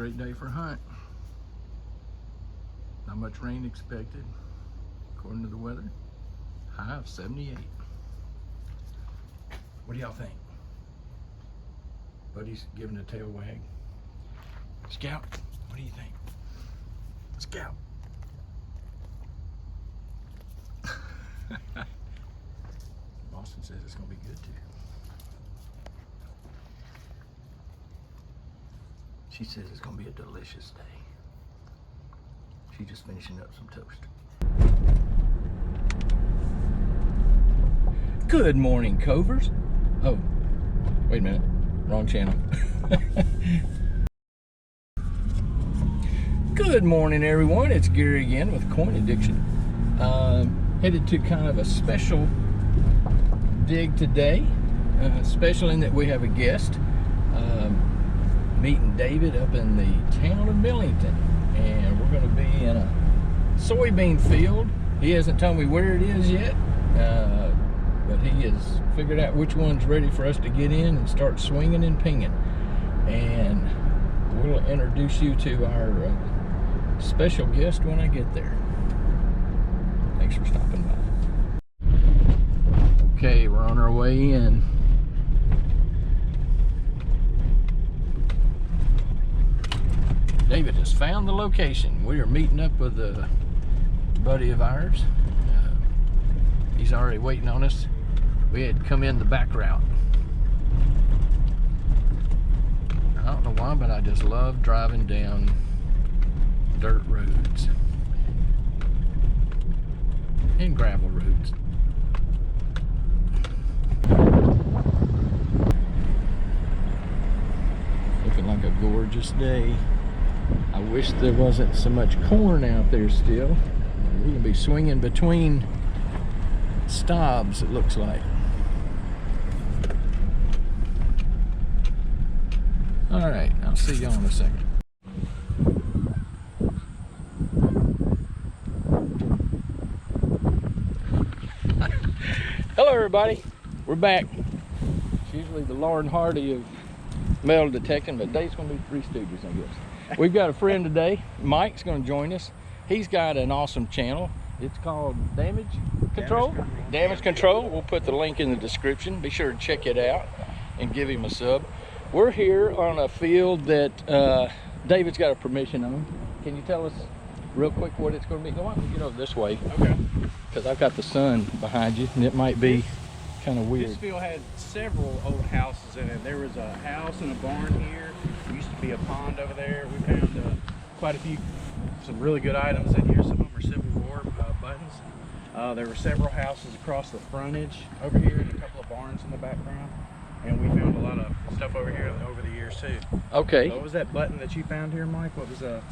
great day for a hunt. Not much rain expected, according to the weather. High of 78. What do y'all think? Buddy's giving a tail wag. Scout, what do you think? Scout. Boston says it's gonna be good too. She says it's gonna be a delicious day. She's just finishing up some toast. Good morning, Covers. Oh, wait a minute, wrong channel. Good morning, everyone. It's Gary again with Coin Addiction. Headed to kind of a special dig today. Special in that we have a guest. Meeting David up in the town of Millington, and we're going to be in a soybean field. He hasn't told me where it is yet, but he has figured out which one's ready for us to get in and start swinging and pinging. And we'll introduce you to our special guest when I get there. Thanks for stopping by. Okay, we're on our way in. David has found the location. We are meeting up with a buddy of ours. He's already waiting on us. We had to come in the back route. I don't know why, but I just love driving down dirt roads and gravel roads. Looking like a gorgeous day. I wish there wasn't so much corn out there still. We're gonna be swinging between stobs, it looks like. All right, I'll see y'all in a second. Hello, everybody. We're back. It's usually the Lauren Hardy of metal detecting, but today's gonna be Three Stooges, I guess. We've got a friend today. Mike's going to join us. He's got an awesome channel. It's called Damage Control. Damage Control. We'll put the link in the description. Be sure to check it out and give him a sub. We're here on a field that David's got a permission on. Can you tell us real quick what it's going to be? Go on, get over this way. Okay. Because I've got the sun behind you, and it might be kind of weird. This field had several old houses in it. There was a house and a barn here. There used to be a pond over there. We found quite a few, some really good items in here. Some of them are Civil War buttons. There were several houses across the frontage over here and a couple of barns in the background. And we found a lot of stuff over here over the years too. Okay. So what was that button that you found here, Mike? What was the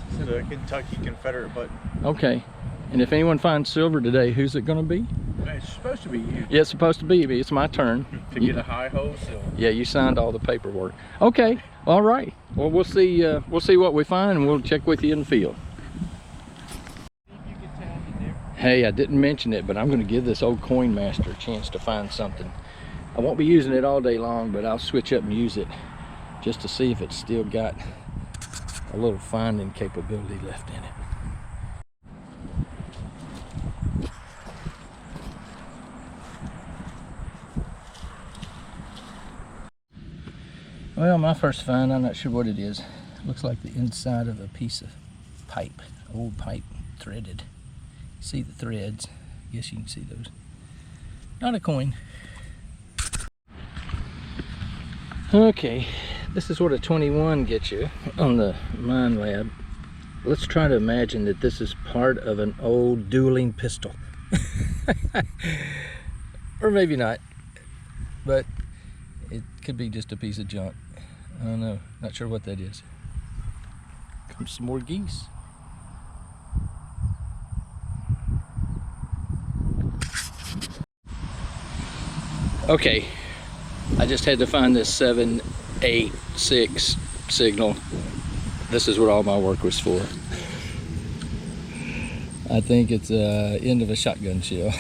Kentucky Confederate button? Okay. And if anyone finds silver today, who's it going to be? It's supposed to be you. Yeah, it's supposed to be me. It's my turn. To get a high hole silver. Yeah, you signed all the paperwork. Okay. All right. Well, we'll see what we find, and we'll check with you in the field. Hey, I didn't mention it, but I'm going to give this old Coin Master a chance to find something. I won't be using it all day long, but I'll switch up and use it just to see if it's still got a little finding capability left in it. Well, my first find, I'm not sure what it is. It looks like the inside of a piece of pipe, old pipe, threaded. See the threads? I guess you can see those. Not a coin. Okay, this is what a 21 gets you on the Mine Lab. Let's try to imagine that this is part of an old dueling pistol. Or maybe not, but it could be just a piece of junk. I don't know, not sure what that is. Comes some more geese. Okay, I just had to find this 786 signal. This is what all my work was for. I think it's end of a shotgun shell.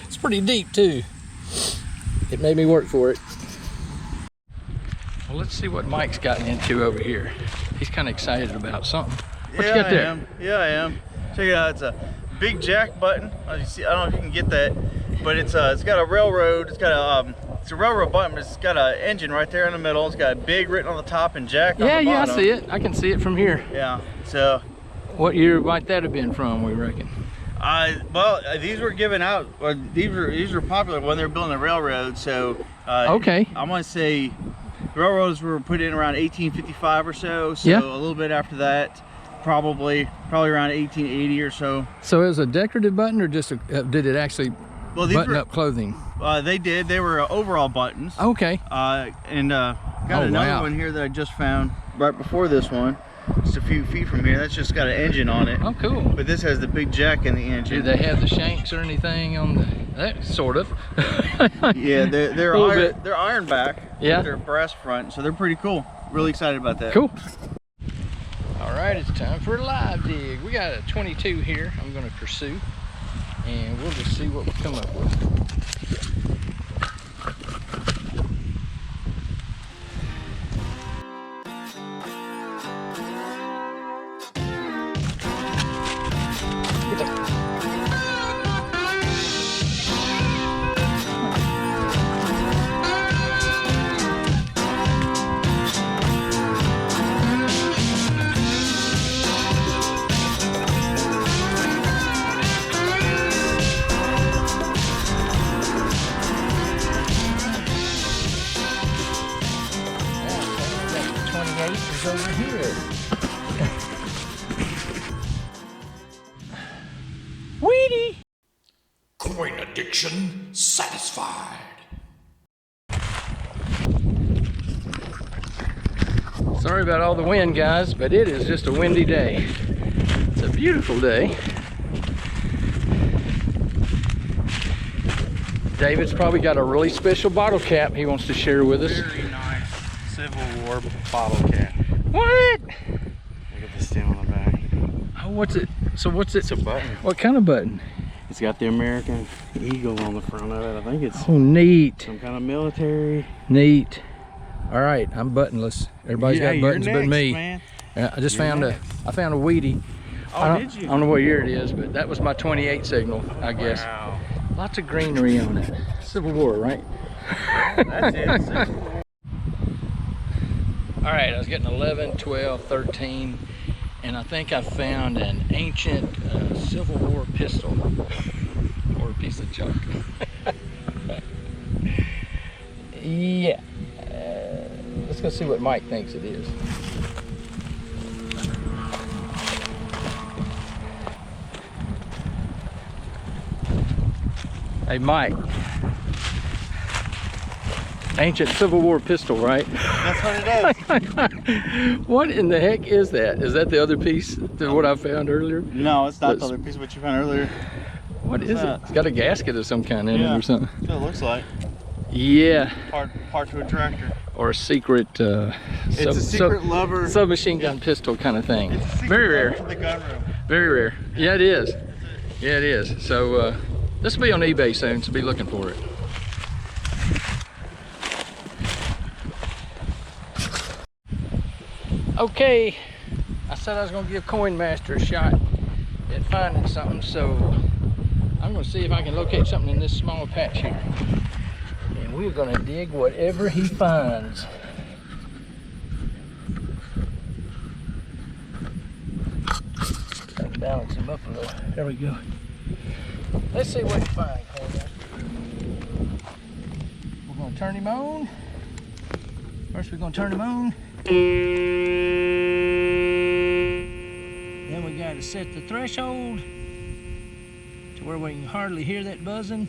It's pretty deep too. It made me work for it. Well, let's see what Mike's gotten into over here. He's kind of excited about something. What Yeah, you got there? I am. Yeah, I am. Check it out. It's a big jack button. As you see, I don't know if you can get that, but it's got a railroad. It's got a it's a railroad button, but it's got an engine right there in the middle. It's got big written on the top and jack on the bottom. Yeah, I see it. I can see it from here. Yeah. So. What year might that have been from, we reckon? Well, these were given out. These were popular when they were building the railroad. So. Okay. I'm gonna say. Railroads were put in around 1855 or so. So yeah. A little bit after that. Probably around 1880 or so. So it was a decorative button, or just did it actually button up clothing? They did. They were overall buttons. Okay. Got another one here that I just found right before this one. Just a few feet from here. That's just got an engine on it. Oh, cool. But this has the big jack in the engine. Do they have the shanks or anything on that? Sort of. Yeah, they're iron back. Yeah. They're brass front, so they're pretty cool. Really excited about that. Cool. All right, it's time for a live dig. We got a 22 here I'm going to pursue, and we'll just see what we come up with. Over here. Weedy. Coin addiction satisfied. Sorry about all the wind, guys, but it is just a windy day. It's a beautiful day. David's probably got a really special bottle cap he wants to share with us. Very nice Civil War bottle cap. What? Look at the stem on the back. Oh, what's it? So what's it? It's a button. What kind of button? It's got the American Eagle on the front of it. I think it's Oh, neat. some kind of military. Neat. All right, I'm buttonless. Everybody's got buttons you're but next, me. Man. I just You're found next. I found a weedy. Oh, did you? I don't know what year it is, but that was my 28 signal, I guess. Wow. Lots of greenery on it. Civil War, right? That's it. All right, I was getting 11, 12, 13, and I think I found an ancient Civil War pistol or a piece of junk. Yeah. Let's go see what Mike thinks it is. Hey, Mike. Ancient Civil War pistol, right? That's what it is. What in the heck is that? Is that the other piece to what I found earlier? No, it's not the other piece of what you found earlier. What is it? that? It's got a gasket of some kind in it or something. That's what it looks like. Yeah. Part to a tractor. Or a secret It's a secret lover. submachine gun pistol kind of thing. It's a secret Very lover rare. for the gun room. Very rare. Yeah, it is. Yeah, it is. So this will be on eBay soon, so be looking for it. Okay, I said I was going to give Coin Master a shot at finding something, so I'm going to see if I can locate something in this small patch here. And we're going to dig whatever he finds. Gotta balance him up a little. There we go. Let's see what we find, Coin Master. We're going to turn him on. First we're going to turn him on. Then we got to set the threshold to where we can hardly hear that buzzing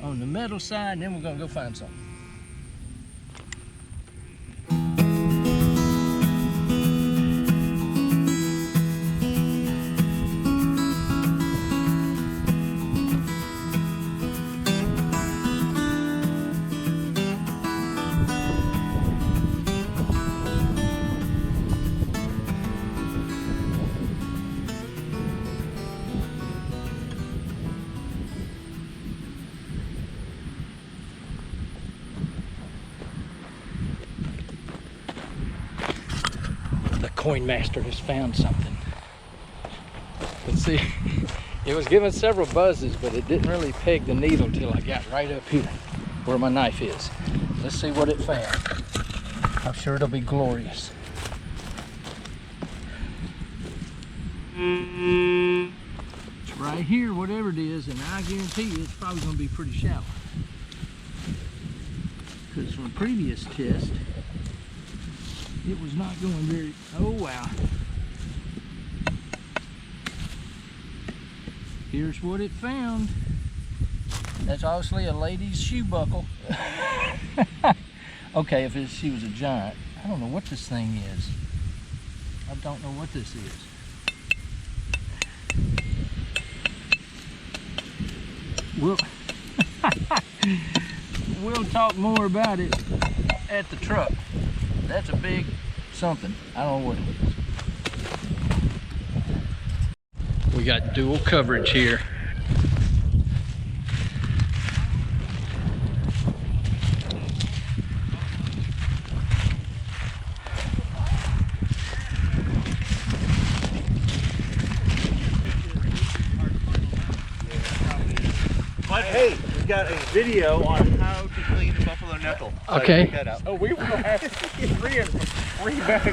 on the metal side, and then we're going to go find something. coin master has found something. Let's see. It was giving several buzzes, but it didn't really peg the needle till I got right up here where my knife is. Let's see what it found. I'm sure it'll be glorious. It's right here, whatever it is, and I guarantee you it's probably going to be pretty shallow. Because from a previous test, it was not going very, oh wow. Here's what it found. That's obviously a lady's shoe buckle. Okay, if she was a giant. I don't know what this thing is. I don't know what this is. We'll talk more about it at the truck. That's a big something. I don't know what it is. We got dual coverage here. But hey, we got a video on how to clean the buffalo knuckle. So Okay. check that out. Oh, we will have to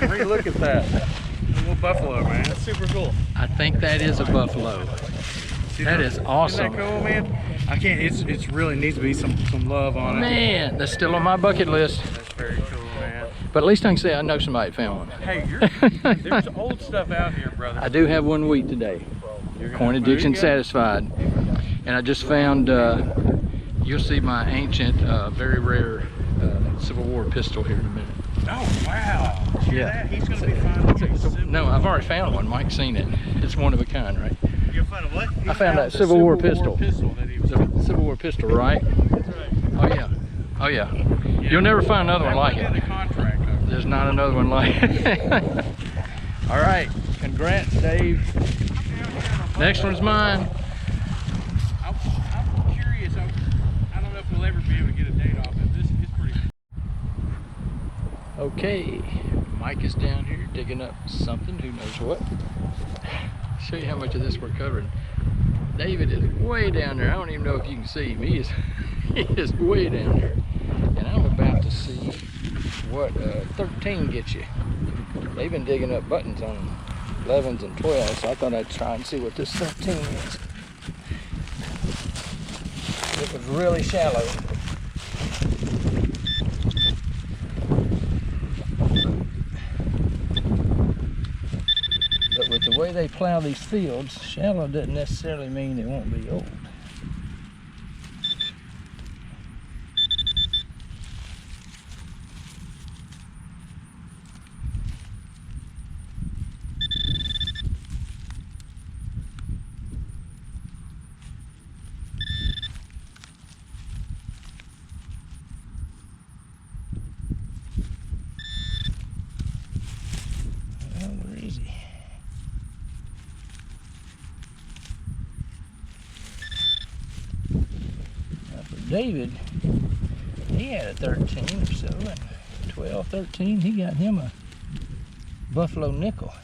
re-look at that. A little buffalo, man. That's super cool. I think that is a buffalo. That is awesome. Isn't that cool, man? I can't. It's really needs to be some love on it. Man, that's still on my bucket list. That's very cool, man. But at least I can say I know somebody found one. Hey, there's old stuff out here, brother. I do have one wheat today. Coin addiction satisfied. And I just found, you'll see my ancient, very rare Civil War pistol here in a minute. Oh, wow. Yeah. He's going to be fine. No, I've already found one. Mike's seen it. It's one of a kind, right? You'll find a what? I found that Civil War pistol. That he was It's a Civil War pistol, right? That's right. Oh yeah. Oh yeah. You'll never find another one like in the it. contract, though. There's not another one like it. All right. Congrats, Dave. Next one's mine. I'm curious. I don't know if we'll ever be able to get a date off it. This is pretty. Okay. Mike is down here digging up something. Who knows what? Show you how much of this we're covering. David is way down there. I don't even know if you can see him. He is way down there. And I'm about to see what 13 gets you. They've been digging up buttons on 11s and 12s, so I thought I'd try and see what this 13 is. It was really shallow. But with the way they plow these fields, shallow doesn't necessarily mean it won't be old. David, he had a 13 or so, and 12, 13, he got him a buffalo nickel.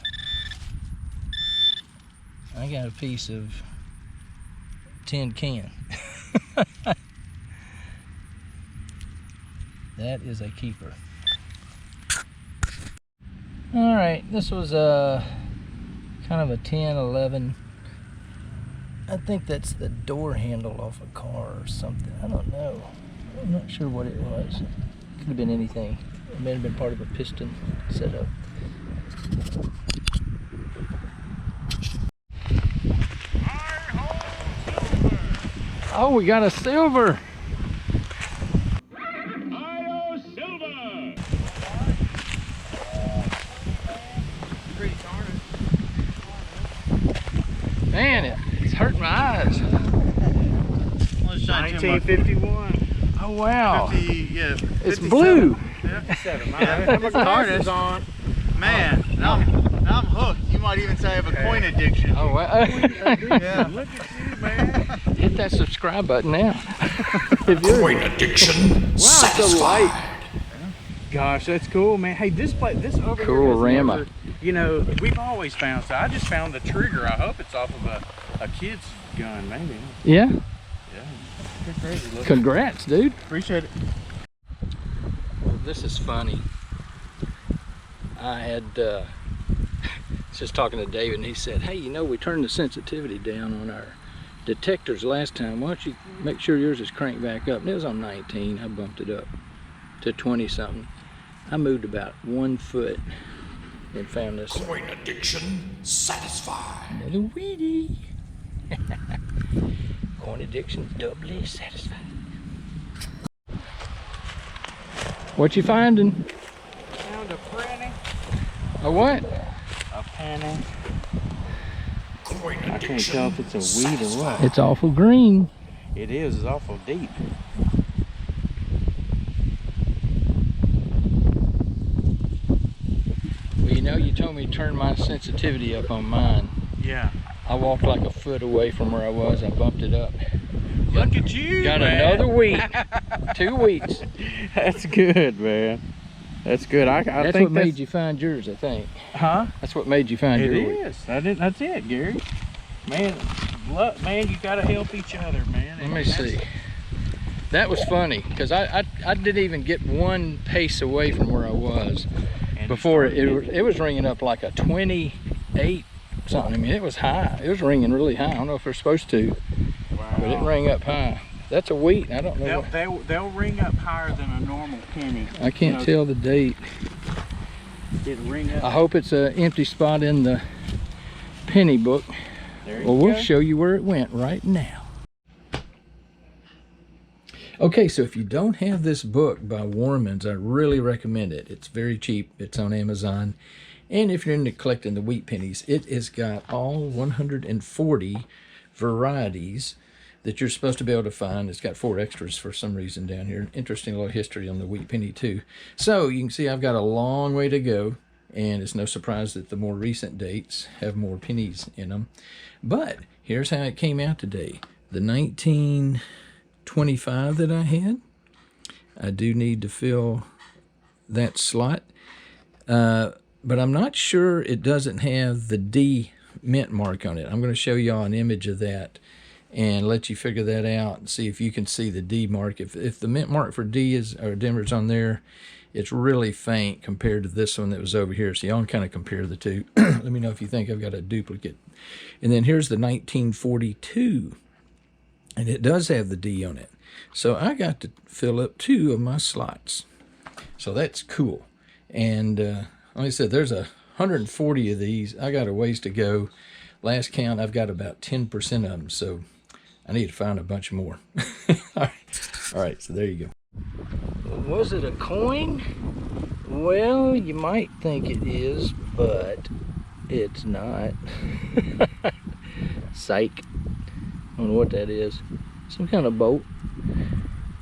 I got a piece of tin can. That is a keeper. All right, this was a kind of a 10, 11. I think that's the door handle off a car or something. I don't know. I'm not sure what it was. Could have been anything. It may have been part of a piston setup. Oh, we got a silver. Man, it's hurting my eyes. 1951. Oh wow. 50, yeah, It's blue. Yeah. 57. Yeah. My glasses on. Man, now I'm hooked. You might even say I have a coin addiction. Oh wow. Yeah. Look at you, man. Hit that subscribe button now. If you're, Coin addiction so light. satisfied. Gosh, that's cool, man. Hey, this over Cool here has Rama. never You know, we've always found, so I just found the trigger. I hope it's off of a kid's gun, maybe. Yeah. Yeah. They're crazy looking. Congrats, dude. Appreciate it. Well, this is funny. I had just talking to David, and he said, hey, you know, we turned the sensitivity down on our detectors last time. Why don't you make sure yours is cranked back up? And it was on 19. I bumped it up to 20 something. I moved about 1 foot and found this Coin addiction satisfied. little weedy. Coin addiction doubly satisfied. What you finding? Found a penny. A what? A penny. Coin I can't addiction tell if it's a weed or what. It's awful green. It is. It's awful deep. Well, you know, you told me to turn my sensitivity up on mine. Yeah. I walked like a foot away from where I was. I bumped it up. Look at you, Got man. another week. 2 weeks. That's good, man. That's good. I That's think what made you find yours, I think. Huh? That's what made you find It your week. is. That's it, Gary. Man, man, you gotta help each other, man. Let me see. That was funny because I didn't even get 1 pace away from where I was And before it was ringing up like a 28 something. I mean, it was high. It was ringing really high. I don't know if they're supposed to, but it rang up high. That's a wheat. I don't know. They'll ring up higher than a normal penny. I can't tell the date. It'll ring up. I hope it's an empty spot in the penny book. There you Well, we'll go. show you where it went right now. Okay, so if you don't have this book by Warmans, I really recommend it. It's very cheap. It's on Amazon. And if you're into collecting the wheat pennies, it has got all 140 varieties that you're supposed to be able to find. It's got 4 extras for some reason down here. Interesting little history on the wheat penny too. So you can see I've got a long way to go, and it's no surprise that the more recent dates have more pennies in them. But here's how it came out today. The 1925 that I had, I do need to fill that slot. But I'm not sure it doesn't have the D mint mark on it. I'm going to show y'all an image of that and let you figure that out and see if you can see the D mark. If the mint mark for D or Denver's on there, it's really faint compared to this one that was over here. So y'all can kind of compare the two. Let me know if you think I've got a duplicate. And then here's the 1942, and it does have the D on it. So I got to fill up 2 of my slots. So that's cool. And like I said, there's 140 of these. I got a ways to go. Last count, I've got about 10% of them, so I need to find a bunch more. All right, so there you go. Was it a coin? Well, you might think it is, but it's not. Psych. I don't know what that is. Some kind of bolt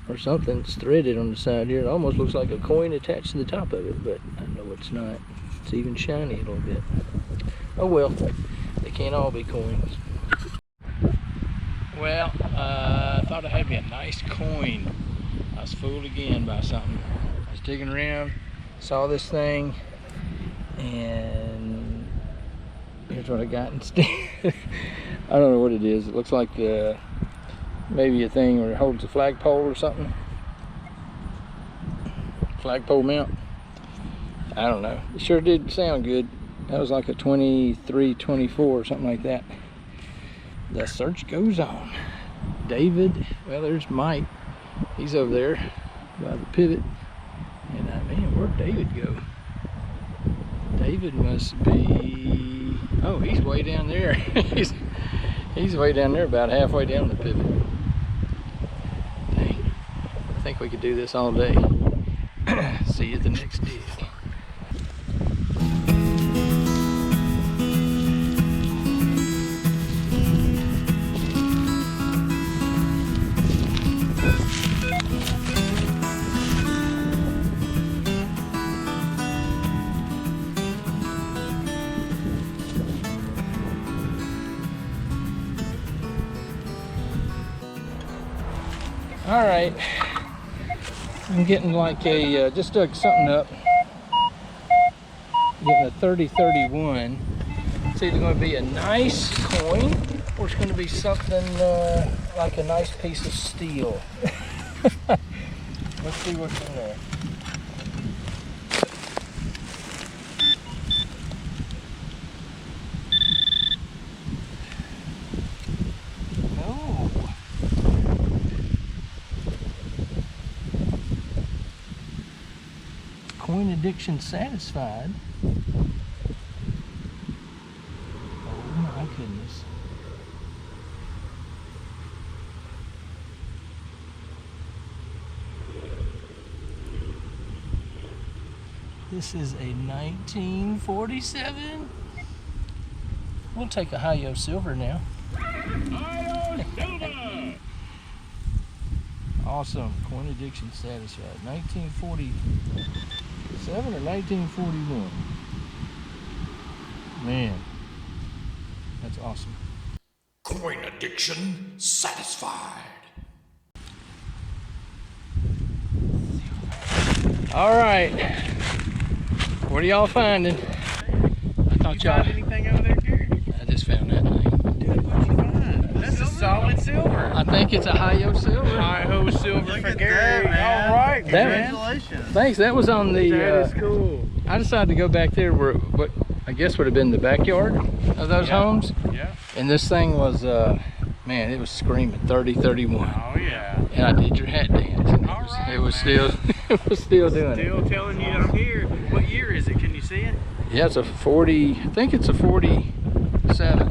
or something. It's threaded on the side here. It almost looks like a coin attached to the top of it, but I know it's not. It's even shiny a little bit. Oh well, they can't all be coins. Well, I thought I had me a nice coin. I was fooled again by something. I was digging around, saw this thing, and here's what I got instead. I don't know what it is. It looks like maybe a thing where it holds a flagpole or something. Flagpole mount. I don't know. It sure did sound good. That was like a 23, 24 or something like that. The search goes on. David, well, there's Mike. He's over there by the pivot. And man, where'd David go? David must be, oh, he's way down there. he's way down there, about halfway down the pivot. Dang. I think we could do this all day. See you at the next dig. All right, I'm getting like a, just dug something up. getting a 3031. It's either going to be a nice coin or it's going to be something like a nice piece of steel. Let's see what's in there. No. Coin addiction satisfied. Oh my goodness. This is a 1947. We'll take a Hi-Yo Silver now. Hi-Yo Silver! Awesome. Coin addiction satisfied. 1947 or 1941? Man, that's awesome. Coin addiction satisfied. All right. What are y'all finding? I thought You y'all. find anything over there, Gary? I just found that thing. Dude, what'd you find? That's a solid silver. I think it's a Hi-Yo Silver. Hi-ho silver Look for at Gary. that, man. All right, That- man. Congratulations. Thanks. That was on the. That is cool. I decided to go back there where what I guess would have been the backyard of those Yeah. homes, Yeah. and this thing was, man, it was screaming 3031. Oh yeah. And I did your hat dance, and All right, it was man. still, it was still doing it. Still telling you I'm here. What year is it? Can you see it? Yeah, it's a 40. I think it's a 47.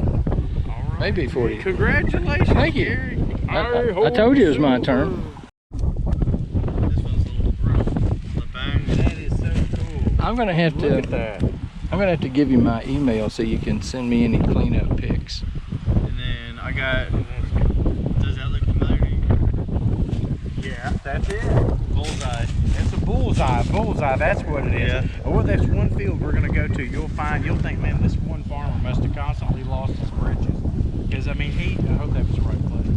All right. Maybe 40. Congratulations, Thank you. Gary. I told you it was my turn. This one's a little rough on the back. That is so cool. I'm gonna have Look at to. that. I'm gonna have to give you my email so you can send me any cleanup pics. And then I got. Does that look familiar to you? Yeah, that's it. Bullseye. That's a bullseye. Bullseye, that's what it is. Yeah. Oh, that's one field we're gonna go to. You'll think, man, this one farmer must have constantly lost his britches. Because I mean, I hope that was the right place.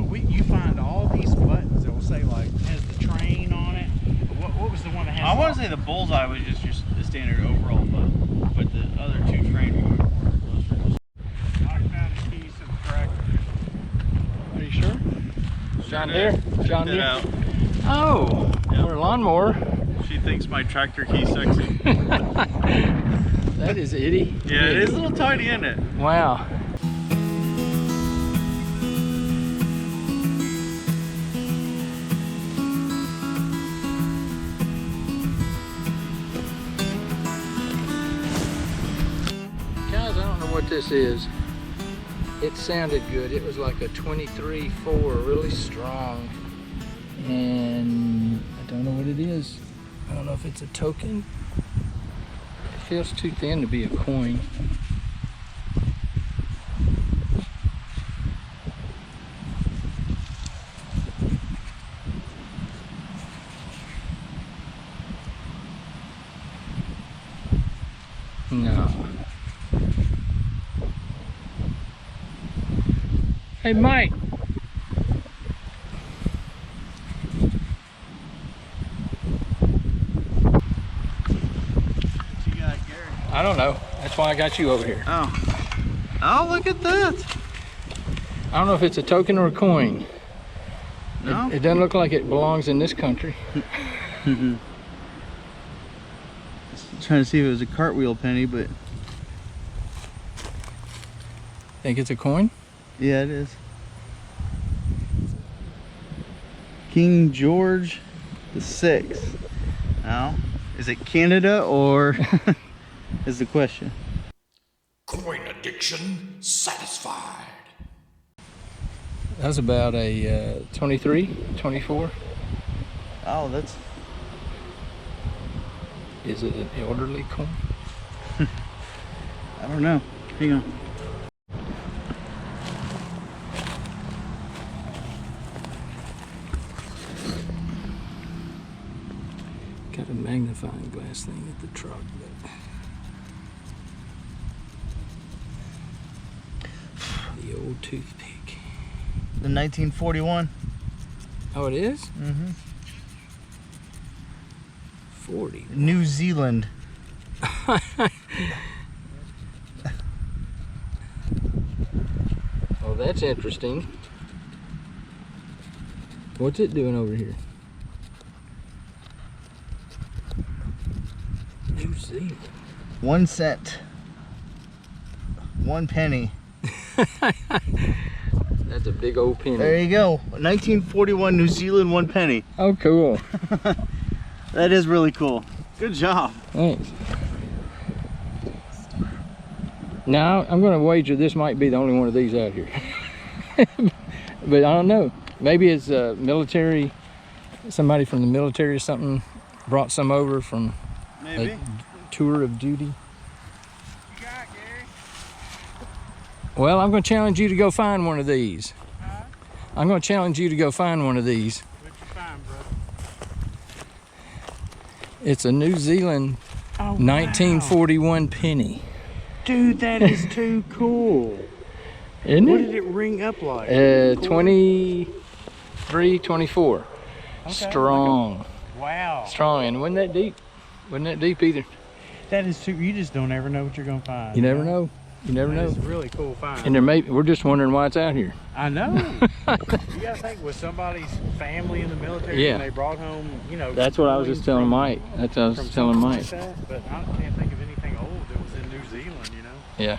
But you find all these buttons that will say like has the train on it. What was the one that has? I want to say the bullseye was just your standard overall button, but the other two train ones were. I found the keys to the tractor. Are you sure? John Deere? John Check that Deere? out. Oh, Yep. or a lawnmower. She thinks my tractor key's sexy. That is itty. Yeah, it is a little tiny, isn't it? Wow. Guys, I don't know what this is. It sounded good. It was like a 23-4, really strong. And I don't know what it is. I don't know if it's a token. It feels too thin to be a coin. No. Hey, Mike. What you got, Gary? I don't know. That's why I got you over here. Oh, look at that. I don't know if it's a token or a coin. No? It doesn't look like it belongs in this country. Trying to see if it was a cartwheel penny, but Think it's a coin? yeah, it is. King George VI. Now, is it Canada or is the question? Coin addiction satisfied. That was about a 23, 24. Oh, that's Is it an elderly coin? I don't know. Hang on. Got a magnifying glass thing at the truck, but the old toothpick. The 1941. Oh, it is? Mm-hmm. 40. New Zealand. Oh, that's interesting. What's it doing over here? New Zealand. 1 cent. 1 penny. That's a big old penny. There you go. 1941 New Zealand 1 penny. Oh, cool. That is really cool. Good job. Thanks. Now, I'm going to wager this might be the only one of these out here. But I don't know. Maybe it's military, somebody from the military or something brought some over from Maybe. a tour of duty. Well, I'm going to challenge you to go find one of these. Huh? I'm going to challenge you to go find one of these. What'd you find, brother? It's a New Zealand 1941 penny. Dude, that is too cool. Isn't What it? did it ring up like? 23, 24. Okay, Strong. Wow. Strong. And wasn't that deep? Wasn't that deep either? That is too, you just don't ever know what you're going to find. You never know. You never know. It's a really cool find. And there may, we're just wondering why it's out here. I know. You gotta think, with somebody's family in the military, Yeah. and they brought home, you know. That's what I was just telling from- Mike. That's what I was from telling something Mike. like that, but I can't think of anything old that was in New Zealand, you know. Yeah.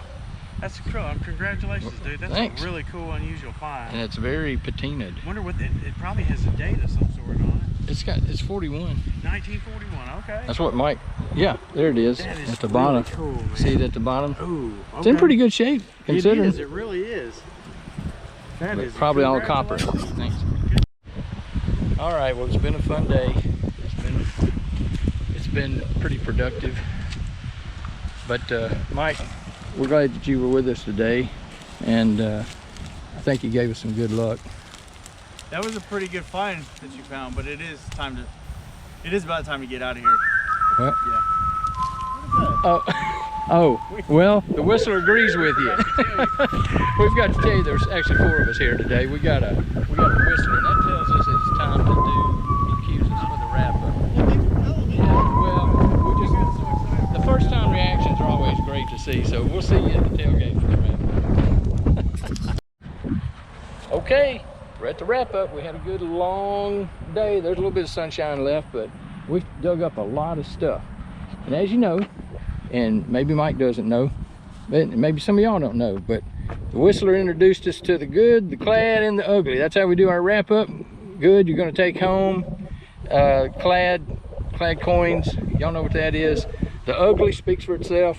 That's cool. Congratulations, dude. That's Thanks. a really cool, unusual find. And it's very patinaed. Wonder what it probably has a date of some sort on it. It's 41. 1941. Okay. That's what Mike. Yeah, there it is. That is At the really bottom. cool, man. See it at the bottom? Ooh. Okay. It's in pretty good shape, considering. It is. It really is. That But is probably all copper. congratulations. Thanks. All right. Well, it's been a fun day. It's been pretty productive. But Mike, we're glad that you were with us today, and I think you gave us some good luck. That was a pretty good find that you found, but it is about time to get out of here. What? Yeah. Oh, well, the whistler agrees with you. We've got to tell you, there's actually 4 of us here today. We got a whistler, and that tells us it's time to do. He cues us for the wrap up. Yeah, well, the first time reactions are always great to see, so we'll see you at the tailgate for the wrap up. Okay, we're at the wrap up. We had a good long day. There's a little bit of sunshine left, but we've dug up a lot of stuff. And as you know, and maybe Mike doesn't know, but maybe some of y'all don't know, but the whistler introduced us to the good, the clad, and the ugly. That's how we do our wrap up. Good, you're gonna take home clad coins. Y'all know what that is. The ugly speaks for itself.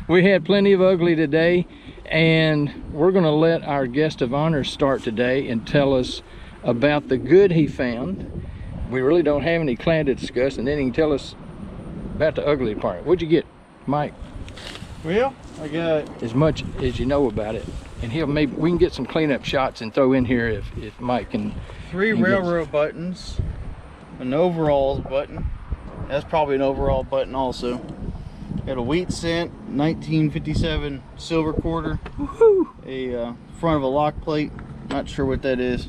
We had plenty of ugly today, and we're gonna let our guest of honor start today and tell us about the good he found. We really don't have any clad to discuss, and then he can tell us about the ugly part. What'd you get, Mike? Well, I got As much as you know about it, and we can get some cleanup shots and throw in here if Mike can. 3 railroad buttons, an overalls button. That's probably an overall button also. Got a wheat cent, 1957 silver quarter. Woohoo! A front of a lock plate. Not sure what that is.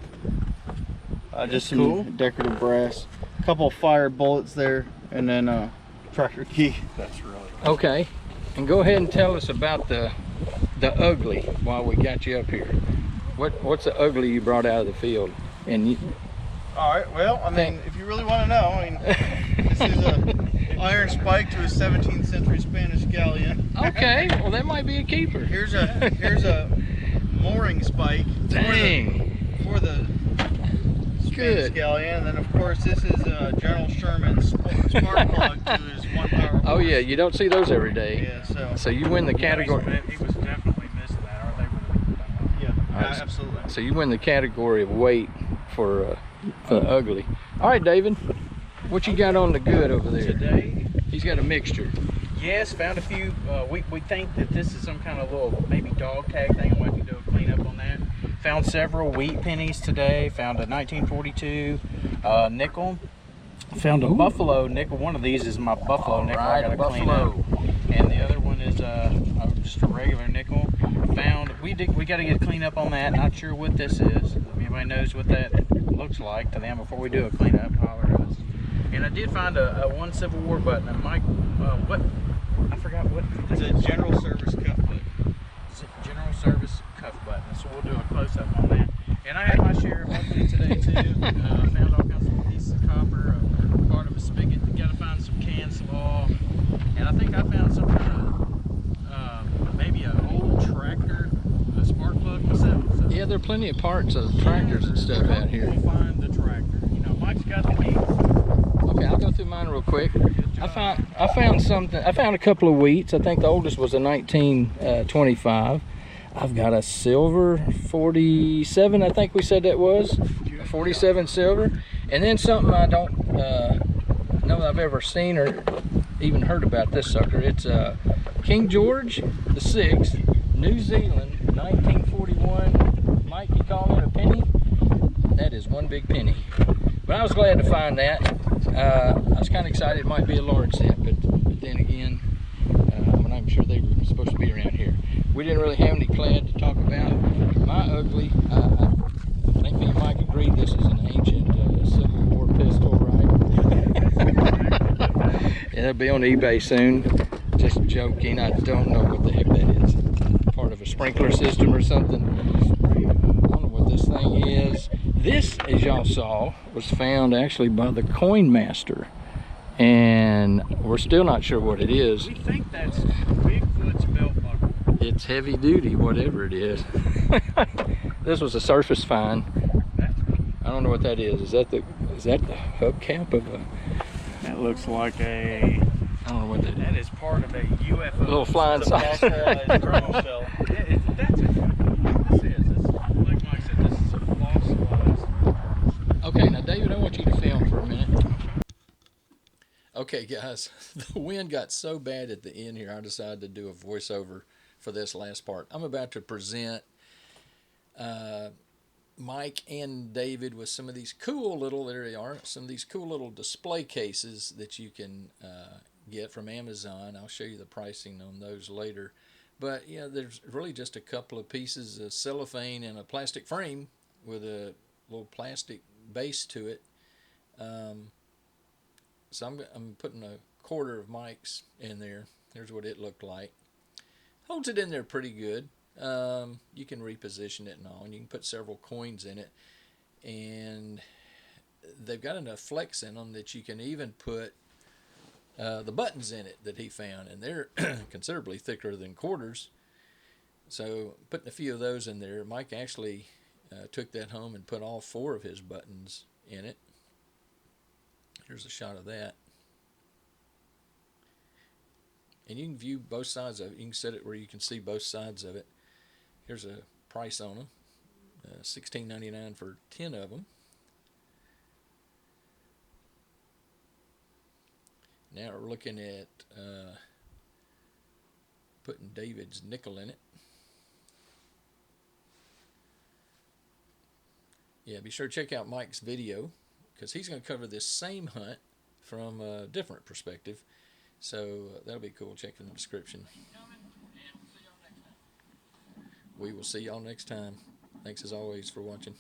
Just some cool. decorative brass. A couple of fire bullets there, and then a tractor key. That's really Okay, and go ahead and tell us about the ugly while we got you up here. What's the ugly you brought out of the field? And All right. Well, I mean, if you really want to know, I mean, this is a iron spike to a 17th century Spanish galleon. okay, well that might be a keeper. Here's a mooring spike. Dang. For the Spanish Good. galleon, and then of course this is General Sherman's spark plug to his 1 power. Oh yeah, you don't see those every day. Yeah. So you win the category. He was definitely missing that, or they would have. Yeah. All right. Absolutely. So you win the category of weight for the ugly. All right, David, what you got on the good over there? Today, He's got a mixture. yes, found a few. We think that this is some kind of little maybe dog tag thing. I'm going to do a cleanup on that. Found several wheat pennies today. Found a 1942 nickel. Found a buffalo nickel. One of these is my buffalo nickel. I Right, got to clean up. And the other one is just a regular nickel. Found we got to get a cleanup on that. Not sure what this is. If anybody knows what that looks like to them before we do a cleanup, holler at us. And I did find a 1 Civil War button. And Mike, I forgot what. It's a general service cuff button. General service cuff button. So we'll do a close up on that. And I had my share of ugly today too. Found all kinds of pieces of copper, part of a spigot. You got to find some can slaw, and I think I found some maybe an old tractor, a spark plug myself. So Yeah, there are plenty of parts of tractors and stuff out here. we'll find the tractor. You know, Mike's got the keys. Okay, I'll go through mine real quick. I found something. I found a couple of wheats. I think the oldest was a 1925. I've got a silver 47. I think we said that was a 47 silver, and then something I don't know I've ever seen or even heard about this sucker. It's King George the Sixth, New Zealand, 1941. Mike, you call it a penny? That is one big penny. But I was glad to find that. I was kind of excited it might be a large cent, but then again, I'm not even sure they were supposed to be around here. We didn't really have any clad to talk about. My ugly, I think me and Mike agreed this is an ancient Civil War pistol, right? It'll be on eBay soon. Just joking. I don't know what the heck that is. Part of a sprinkler system or something. I don't know what this thing is. This, as y'all saw, was found actually by the coin master, and we're still not sure what it is. We think that's Bigfoot's belt buckle. It's heavy duty, whatever it is. This was a surface find. I don't know what that is. Is that the hubcap of a? That looks like a. I don't know what that is. That is part of a UFO. Little flying saucer. That's That's a good one. This is. Like Mike said, this is a fossilized. Okay, now David, I want you to film for a minute. Okay, guys, the wind got so bad at the end here, I decided to do a voiceover for this last part. I'm about to present Mike and David with some of these cool little, there they are, some of these cool little display cases that you can get from Amazon. I'll show you the pricing on those later. But, yeah, there's really just a couple of pieces of cellophane and a plastic frame with a little plastic base to it. So I'm putting a quarter of Mike's in there. Here's what it looked like. Holds it in there pretty good. You can reposition it and all, and you can put several coins in it. And they've got enough flex in them that you can even put the buttons in it that he found, and they're considerably thicker than quarters. So putting a few of those in there, Mike actually took that home and put all 4 of his buttons in it. Here's a shot of that. And you can view both sides of it. You can set it where you can see both sides of it. Here's a price on them. $16.99 for 10 of them. Now we're looking at putting David's nickel in it. Yeah, be sure to check out Mike's video, because he's going to cover this same hunt from a different perspective. So that'll be cool. Check in the description. We will see y'all next time. Thanks as always for watching.